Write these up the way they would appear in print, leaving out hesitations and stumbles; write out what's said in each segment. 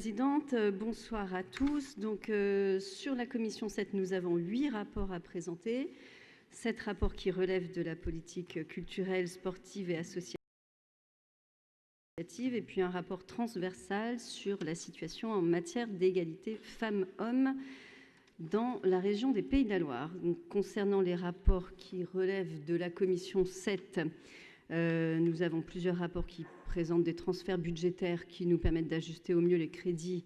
Présidente, bonsoir à tous. Donc, sur la commission 7, nous avons 8 rapports à présenter. 7 rapports qui relèvent de la politique culturelle, sportive et associative, et puis un rapport transversal sur la situation en matière d'égalité femmes-hommes dans la région des Pays de la Loire. Donc, concernant les rapports qui relèvent de la commission 7, nous avons plusieurs rapports qui présentent des transferts budgétaires qui nous permettent d'ajuster au mieux les crédits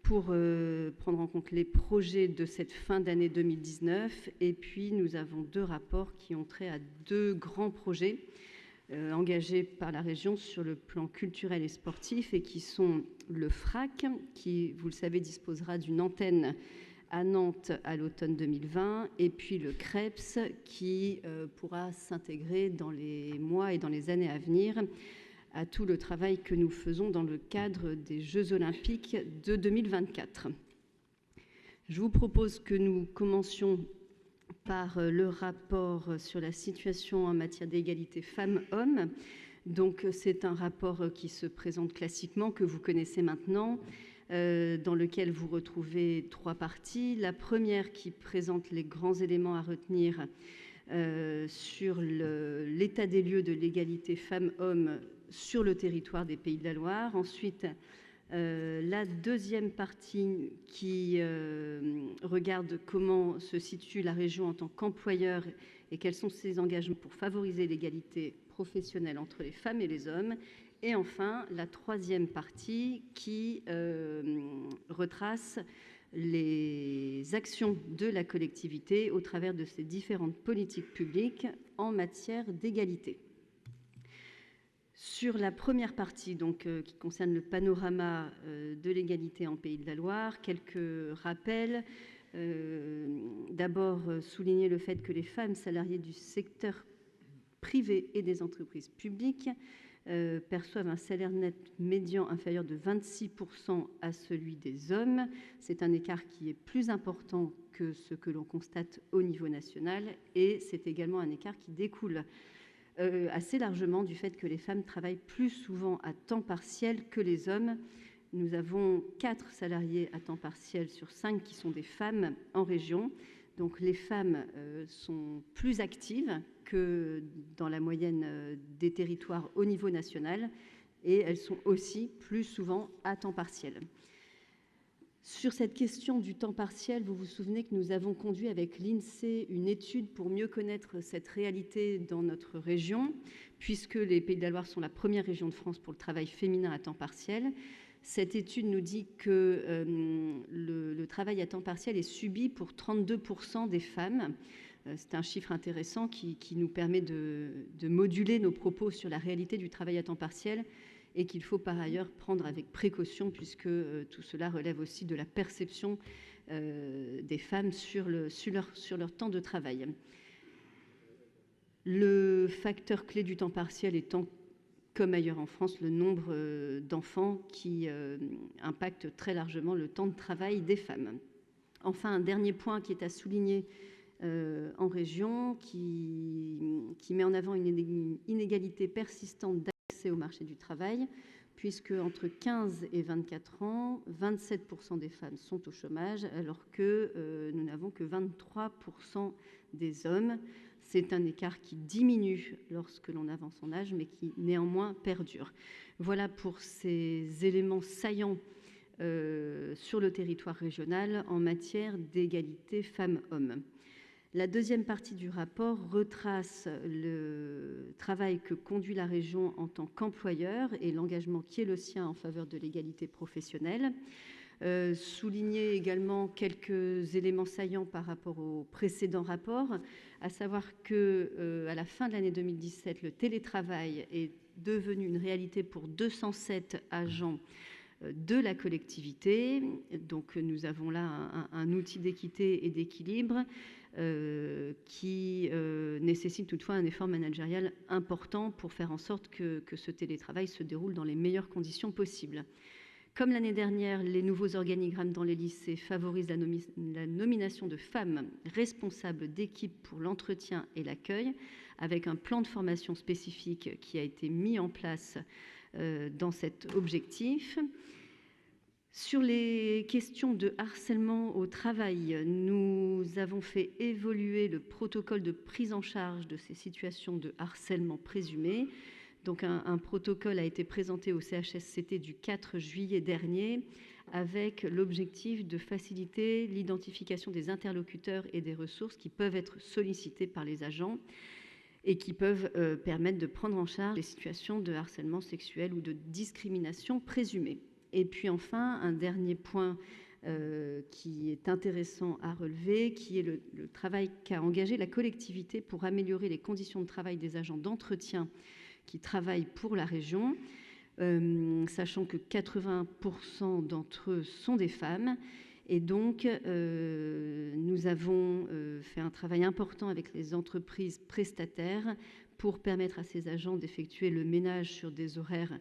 pour prendre en compte les projets de cette fin d'année 2019. Et puis, nous avons 2 rapports qui ont trait à 2 grands projets engagés par la région sur le plan culturel et sportif et qui sont le FRAC, qui, vous le savez, disposera d'une antenne à Nantes à l'automne 2020, et puis le CREPS qui pourra s'intégrer dans les mois et dans les années à venir à tout le travail que nous faisons dans le cadre des Jeux olympiques de 2024. Je vous propose que nous commencions par le rapport sur la situation en matière d'égalité femmes-hommes. Donc c'est un rapport qui se présente classiquement, que vous connaissez maintenant, dans lequel vous retrouvez 3 parties. La première qui présente les grands éléments à retenir sur l'état des lieux de l'égalité femmes-hommes sur le territoire des Pays de la Loire. Ensuite, la deuxième partie qui regarde comment se situe la région en tant qu'employeur et quels sont ses engagements pour favoriser l'égalité professionnelle entre les femmes et les hommes. Et enfin, la troisième partie qui retrace les actions de la collectivité au travers de ses différentes politiques publiques en matière d'égalité. Sur la première partie, donc, qui concerne le panorama de l'égalité en Pays de la Loire, quelques rappels. D'abord, souligner le fait que les femmes salariées du secteur privé et des entreprises publiques perçoivent un salaire net médian inférieur de 26% à celui des hommes. C'est un écart qui est plus important que ce que l'on constate au niveau national, et c'est également un écart qui découle assez largement du fait que les femmes travaillent plus souvent à temps partiel que les hommes. Nous avons 4 salariés à temps partiel sur 5 qui sont des femmes en région. Donc les femmes sont plus actives que dans la moyenne des territoires au niveau national, et elles sont aussi plus souvent à temps partiel. Sur cette question du temps partiel, vous vous souvenez que nous avons conduit avec l'INSEE une étude pour mieux connaître cette réalité dans notre région, puisque les Pays de la Loire sont la première région de France pour le travail féminin à temps partiel. Cette étude nous dit que le travail à temps partiel est subi pour 32% des femmes. C'est un chiffre intéressant qui nous permet de moduler nos propos sur la réalité du travail à temps partiel, et qu'il faut par ailleurs prendre avec précaution, puisque tout cela relève aussi de la perception des femmes sur leur temps de travail. Le facteur clé du temps partiel étant, comme ailleurs en France, le nombre d'enfants qui impacte très largement le temps de travail des femmes. Enfin, un dernier point qui est à souligner en région, qui met en avant une inégalité persistante d'accès au marché du travail, puisque entre 15 et 24 ans, 27% des femmes sont au chômage, alors que nous n'avons que 23% des hommes. C'est un écart qui diminue lorsque l'on avance en âge, mais qui néanmoins perdure. Voilà pour ces éléments saillants sur le territoire régional en matière d'égalité femmes-hommes. La deuxième partie du rapport retrace le travail que conduit la région en tant qu'employeur et l'engagement qui est le sien en faveur de l'égalité professionnelle. Souligner également quelques éléments saillants par rapport au précédent rapport, à savoir que à la fin de l'année 2017, le télétravail est devenu une réalité pour 207 agents de la collectivité. Donc nous avons là un outil d'équité et d'équilibre qui nécessite toutefois un effort managérial important pour faire en sorte que ce télétravail se déroule dans les meilleures conditions possibles. Comme l'année dernière, les nouveaux organigrammes dans les lycées favorisent la nomination de femmes responsables d'équipe pour l'entretien et l'accueil, avec un plan de formation spécifique qui a été mis en place dans cet objectif. Sur les questions de harcèlement au travail, nous avons fait évoluer le protocole de prise en charge de ces situations de harcèlement présumé. Donc un protocole a été présenté au CHSCT du 4 juillet dernier avec l'objectif de faciliter l'identification des interlocuteurs et des ressources qui peuvent être sollicités par les agents et qui peuvent permettre de prendre en charge les situations de harcèlement sexuel ou de discrimination présumée. Et puis enfin, un dernier point qui est intéressant à relever, qui est le travail qu'a engagé la collectivité pour améliorer les conditions de travail des agents d'entretien qui travaillent pour la région, sachant que 80% d'entre eux sont des femmes. Et donc, nous avons fait un travail important avec les entreprises prestataires pour permettre à ces agents d'effectuer le ménage sur des horaires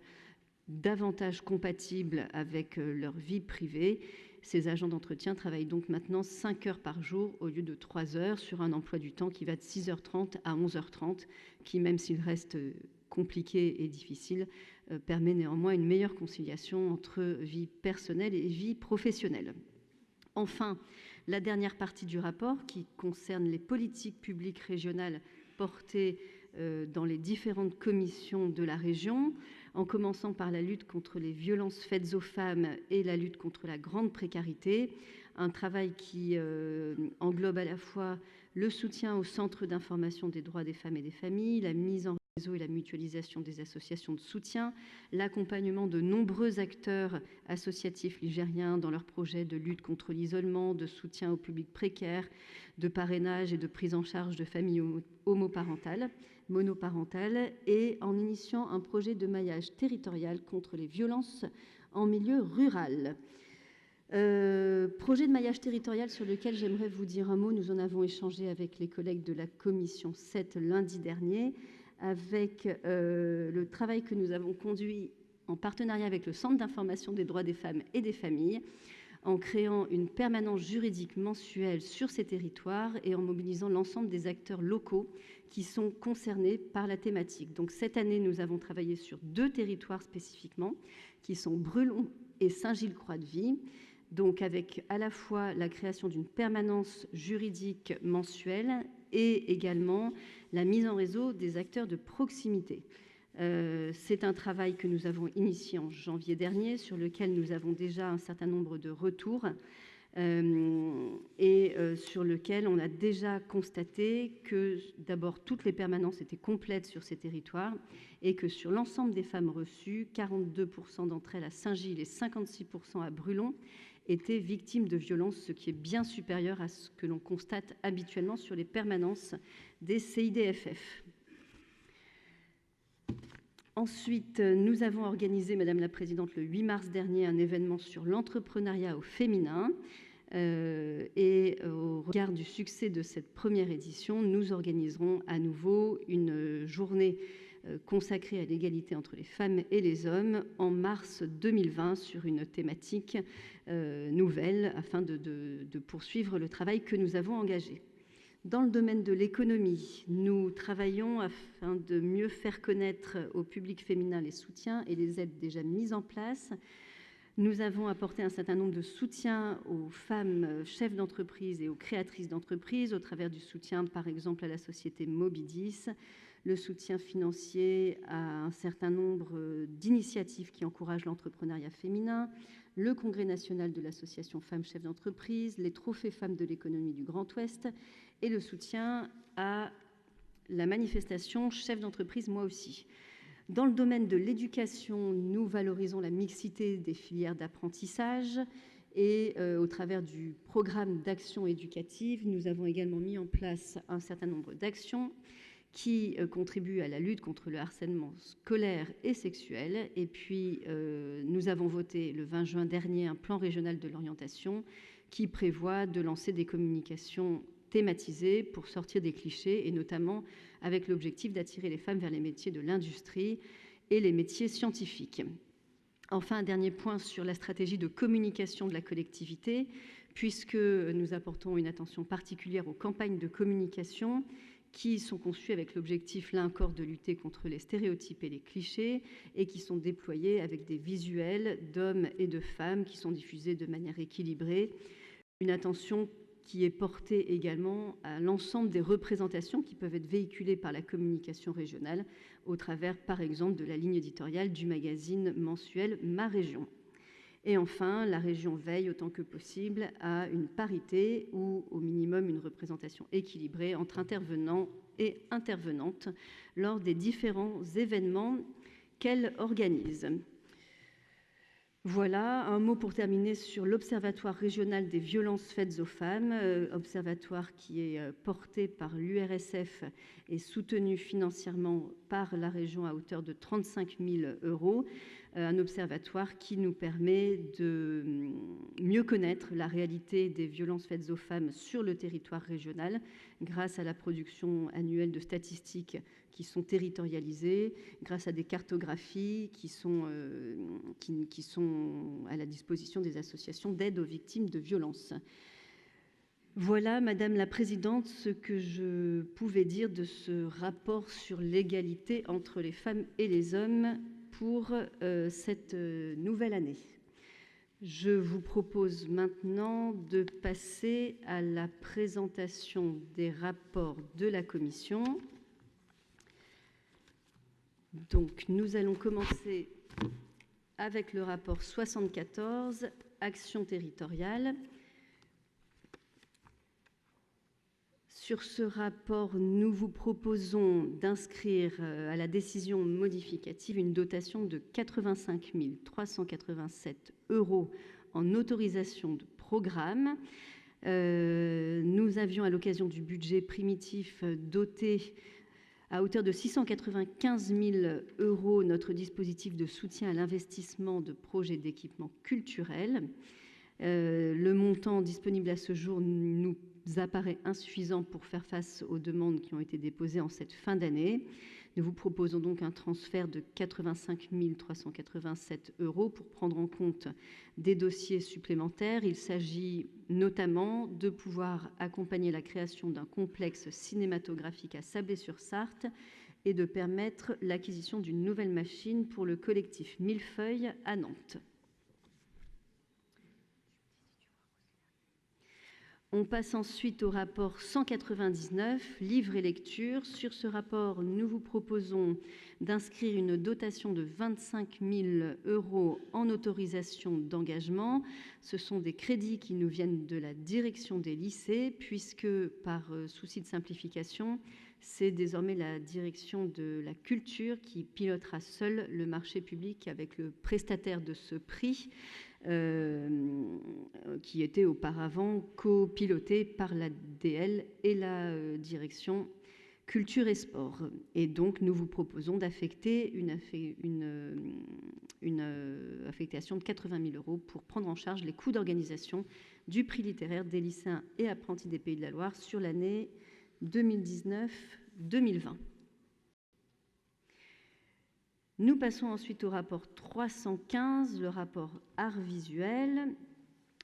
davantage compatibles avec leur vie privée. Ces agents d'entretien travaillent donc maintenant 5 heures par jour au lieu de 3 heures sur un emploi du temps qui va de 6h30 à 11h30, qui, même s'il reste compliqué et difficile, permet néanmoins une meilleure conciliation entre vie personnelle et vie professionnelle. Enfin, la dernière partie du rapport qui concerne les politiques publiques régionales portées dans les différentes commissions de la région, en commençant par la lutte contre les violences faites aux femmes et la lutte contre la grande précarité, un travail qui englobe à la fois le soutien au Centre d'information des droits des femmes et des familles, la mise en réseau et la mutualisation des associations de soutien, l'accompagnement de nombreux acteurs associatifs ligériens dans leurs projets de lutte contre l'isolement, de soutien au public précaire, de parrainage et de prise en charge de familles monoparentales, et en initiant un projet de maillage territorial contre les violences en milieu rural. Projet de maillage territorial sur lequel j'aimerais vous dire un mot. Nous en avons échangé avec les collègues de la commission 7 lundi dernier, avec le travail que nous avons conduit en partenariat avec le Centre d'information des droits des femmes et des familles, en créant une permanence juridique mensuelle sur ces territoires et en mobilisant l'ensemble des acteurs locaux qui sont concernés par la thématique. Donc cette année, nous avons travaillé sur 2 territoires spécifiquement, qui sont Brulon et Saint-Gilles-Croix-de-Vie, donc avec à la fois la création d'une permanence juridique mensuelle et également la mise en réseau des acteurs de proximité. C'est un travail que nous avons initié en janvier dernier, sur lequel nous avons déjà un certain nombre de retours et sur lequel on a déjà constaté que d'abord toutes les permanences étaient complètes sur ces territoires et que sur l'ensemble des femmes reçues, 42% d'entre elles à Saint-Gilles et 56% à Brulon étaient victimes de violences, ce qui est bien supérieur à ce que l'on constate habituellement sur les permanences des CIDFF. Ensuite, nous avons organisé, Madame la Présidente, le 8 mars dernier, un événement sur l'entrepreneuriat au féminin. Et au regard du succès de cette première édition, nous organiserons à nouveau une journée consacrée à l'égalité entre les femmes et les hommes en mars 2020 sur une thématique nouvelle afin de poursuivre le travail que nous avons engagé. Dans le domaine de l'économie, nous travaillons afin de mieux faire connaître au public féminin les soutiens et les aides déjà mises en place. Nous avons apporté un certain nombre de soutiens aux femmes chefs d'entreprise et aux créatrices d'entreprise au travers du soutien, par exemple, à la société Mobidis, le soutien financier à un certain nombre d'initiatives qui encouragent l'entrepreneuriat féminin, le Congrès national de l'association Femmes Chefs d'entreprise, les trophées femmes de l'économie du Grand Ouest et le soutien à la manifestation Chefs d'entreprise moi aussi. Dans le domaine de l'éducation, nous valorisons la mixité des filières d'apprentissage et au travers du programme d'action éducative, nous avons également mis en place un certain nombre d'actions qui contribuent à la lutte contre le harcèlement scolaire et sexuel. Et puis, nous avons voté le 20 juin dernier un plan régional de l'orientation qui prévoit de lancer des communications thématisées pour sortir des clichés et notamment avec l'objectif d'attirer les femmes vers les métiers de l'industrie et les métiers scientifiques. Enfin, un dernier point sur la stratégie de communication de la collectivité, puisque nous apportons une attention particulière aux campagnes de communication qui sont conçus avec l'objectif, là encore, de lutter contre les stéréotypes et les clichés, et qui sont déployés avec des visuels d'hommes et de femmes qui sont diffusés de manière équilibrée. Une attention qui est portée également à l'ensemble des représentations qui peuvent être véhiculées par la communication régionale au travers, par exemple, de la ligne éditoriale du magazine mensuel Ma Région. Et enfin, la région veille autant que possible à une parité ou au minimum une représentation équilibrée entre intervenants et intervenantes lors des différents événements qu'elle organise. Voilà, un mot pour terminer sur l'Observatoire régional des violences faites aux femmes, observatoire qui est porté par l'URSF et soutenu financièrement par la région à hauteur de 35 000 €, un observatoire qui nous permet de mieux connaître la réalité des violences faites aux femmes sur le territoire régional grâce à la production annuelle de statistiques qui sont territorialisées, grâce à des cartographies qui sont à la disposition des associations d'aide aux victimes de violences. Voilà, Madame la Présidente, ce que je pouvais dire de ce rapport sur l'égalité entre les femmes et les hommes pour cette nouvelle année. Je vous propose maintenant de passer à la présentation des rapports de la Commission. Donc, nous allons commencer avec le rapport 74, Action territoriale. Sur ce rapport, nous vous proposons d'inscrire à la décision modificative une dotation de 85 387 € en autorisation de programme. Nous avions, à l'occasion du budget primitif, doté à hauteur de 695 000 € notre dispositif de soutien à l'investissement de projets d'équipement culturel. Le montant disponible à ce jour nous apparaît insuffisant pour faire face aux demandes qui ont été déposées en cette fin d'année. Nous vous proposons donc un transfert de 85 387 € pour prendre en compte des dossiers supplémentaires. Il s'agit notamment de pouvoir accompagner la création d'un complexe cinématographique à Sablé-sur-Sarthe et de permettre l'acquisition d'une nouvelle machine pour le collectif Millefeuille à Nantes. On passe ensuite au rapport 199, livres et lectures. Sur ce rapport, nous vous proposons d'inscrire une dotation de 25 000 € en autorisation d'engagement. Ce sont des crédits qui nous viennent de la direction des lycées, puisque par souci de simplification, c'est désormais la direction de la culture qui pilotera seule le marché public avec le prestataire de ce prix, qui était auparavant copiloté par l'ADL et la direction culture et sport. Et donc, nous vous proposons d'affecter une affectation de 80 000 € pour prendre en charge les coûts d'organisation du prix littéraire des lycéens et apprentis des Pays de la Loire sur l'année 2019-2020. Nous passons ensuite au rapport 315, le rapport art visuel.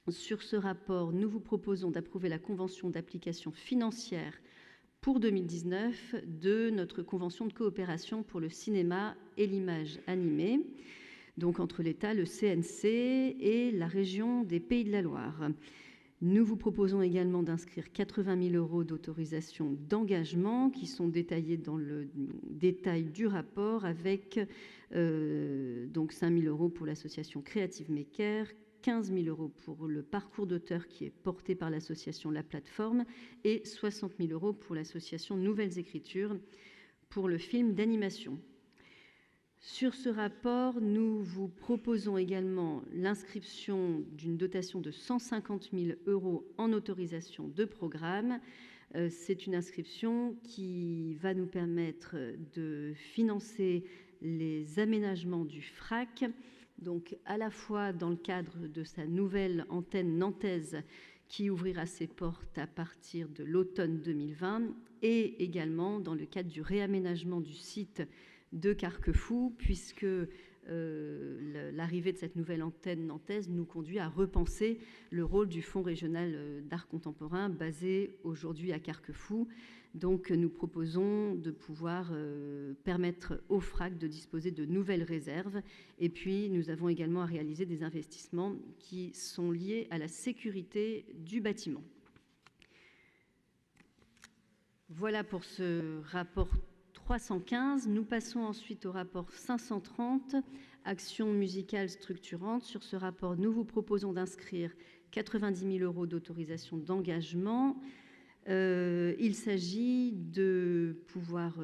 Sur ce rapport, nous vous proposons d'approuver la convention d'application financière pour 2019 de notre convention de coopération pour le cinéma et l'image animée, donc entre l'État, le CNC et la région des Pays de la Loire. Nous vous proposons également d'inscrire 80 000 € d'autorisation d'engagement qui sont détaillés dans le détail du rapport avec donc 5 000 € pour l'association Creative Maker, 15 000 € pour le parcours d'auteur qui est porté par l'association La Plateforme et 60 000 € pour l'association Nouvelles Écritures pour le film d'animation. Sur ce rapport, nous vous proposons également l'inscription d'une dotation de 150 000 € en autorisation de programme. C'est une inscription qui va nous permettre de financer les aménagements du FRAC, donc à la fois dans le cadre de sa nouvelle antenne nantaise qui ouvrira ses portes à partir de l'automne 2020 et également dans le cadre du réaménagement du site de Carquefou, puisque l'arrivée de cette nouvelle antenne nantaise nous conduit à repenser le rôle du Fonds régional d'art contemporain, basé aujourd'hui à Carquefou. Donc, nous proposons de pouvoir permettre au FRAC de disposer de nouvelles réserves. Et puis, nous avons également à réaliser des investissements qui sont liés à la sécurité du bâtiment. Voilà pour ce rapport 315. Nous passons ensuite au rapport 530, Action musicale structurante. Sur ce rapport, nous vous proposons d'inscrire 90 000 € d'autorisation d'engagement. Il s'agit de pouvoir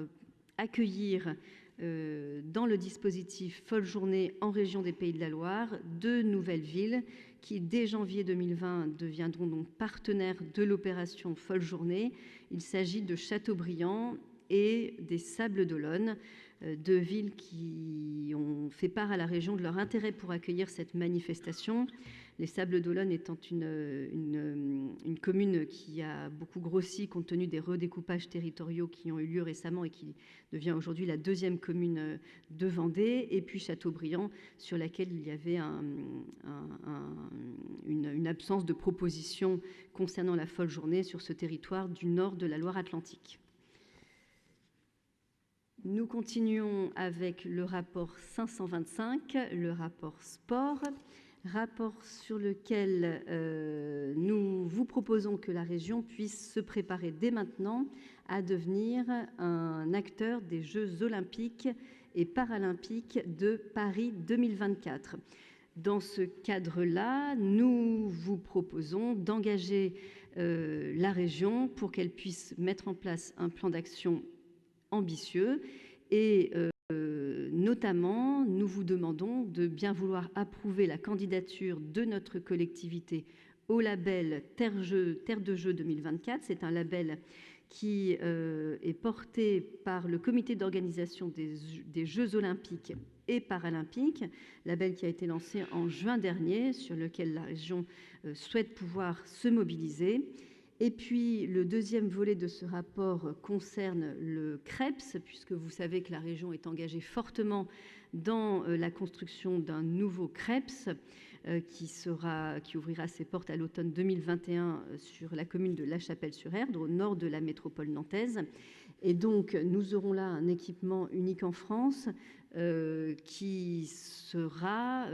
accueillir dans le dispositif Folle Journée en région des Pays de la Loire 2 nouvelles villes qui, dès janvier 2020, deviendront donc partenaires de l'opération Folle Journée. Il s'agit de Châteaubriand et des Sables d'Olonne, 2 villes qui ont fait part à la région de leur intérêt pour accueillir cette manifestation. Les Sables d'Olonne étant une commune qui a beaucoup grossi compte tenu des redécoupages territoriaux qui ont eu lieu récemment et qui devient aujourd'hui la 2e commune de Vendée, et puis Châteaubriand, sur laquelle il y avait une absence de proposition concernant la Folle Journée sur ce territoire du nord de la Loire-Atlantique. Nous continuons avec le rapport 525, le rapport sport, rapport sur lequel nous vous proposons que la région puisse se préparer dès maintenant à devenir un acteur des Jeux olympiques et paralympiques de Paris 2024. Dans ce cadre-là, nous vous proposons d'engager la région pour qu'elle puisse mettre en place un plan d'action ambitieux et notamment, nous vous demandons de bien vouloir approuver la candidature de notre collectivité au label Terre de Jeux 2024. C'est un label qui est porté par le comité d'organisation des Jeux olympiques et paralympiques, label qui a été lancé en juin dernier, sur lequel la région souhaite pouvoir se mobiliser. Et puis, le deuxième volet de ce rapport concerne le CREPS, puisque vous savez que la région est engagée fortement dans la construction d'un nouveau CREPS qui ouvrira ses portes à l'automne 2021 sur la commune de La Chapelle-sur-Erdre, au nord de la métropole nantaise. Et donc, nous aurons là un équipement unique en France qui sera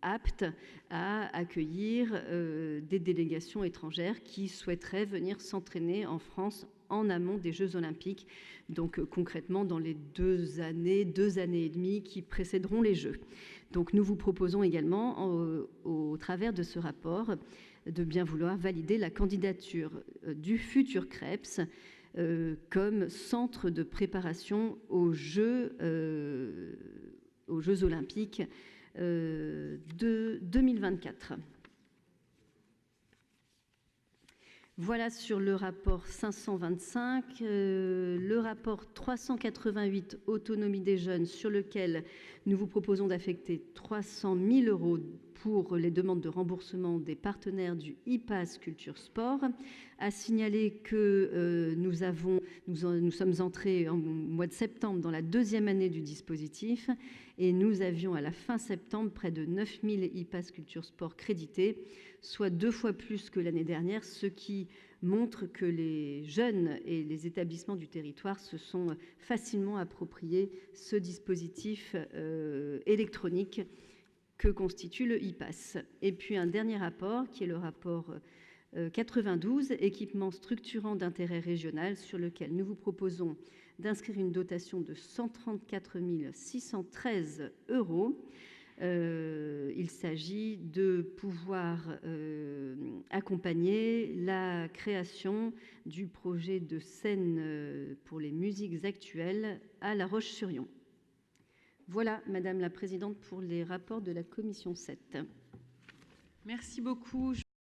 apte à accueillir des délégations étrangères qui souhaiteraient venir s'entraîner en France en amont des Jeux olympiques, donc concrètement dans les 2 années et demie qui précéderont les Jeux. Donc nous vous proposons également, au travers de ce rapport, de bien vouloir valider la candidature du futur CREPS comme centre de préparation aux Jeux olympiques de 2024. Voilà sur le rapport 525, le rapport 388, autonomie des jeunes, sur lequel nous vous proposons d'affecter 300 000 € pour les demandes de remboursement des partenaires du IPAS Culture Sport. À signaler que nous sommes entrés en mois de septembre dans la 2e année du dispositif et nous avions à la fin septembre près de 9 000 IPAS Culture Sport crédités, soit 2 fois plus que l'année dernière, ce qui montre que les jeunes et les établissements du territoire se sont facilement appropriés ce dispositif électronique que constitue le IPAS. Et puis un dernier rapport, qui est le rapport 92, équipement structurant d'intérêt régional, sur lequel nous vous proposons d'inscrire une dotation de 134 613 €. Il s'agit de pouvoir accompagner la création du projet de scène pour les musiques actuelles à La Roche-sur-Yon. Voilà, Madame la Présidente, pour les rapports de la Commission 7. Merci beaucoup.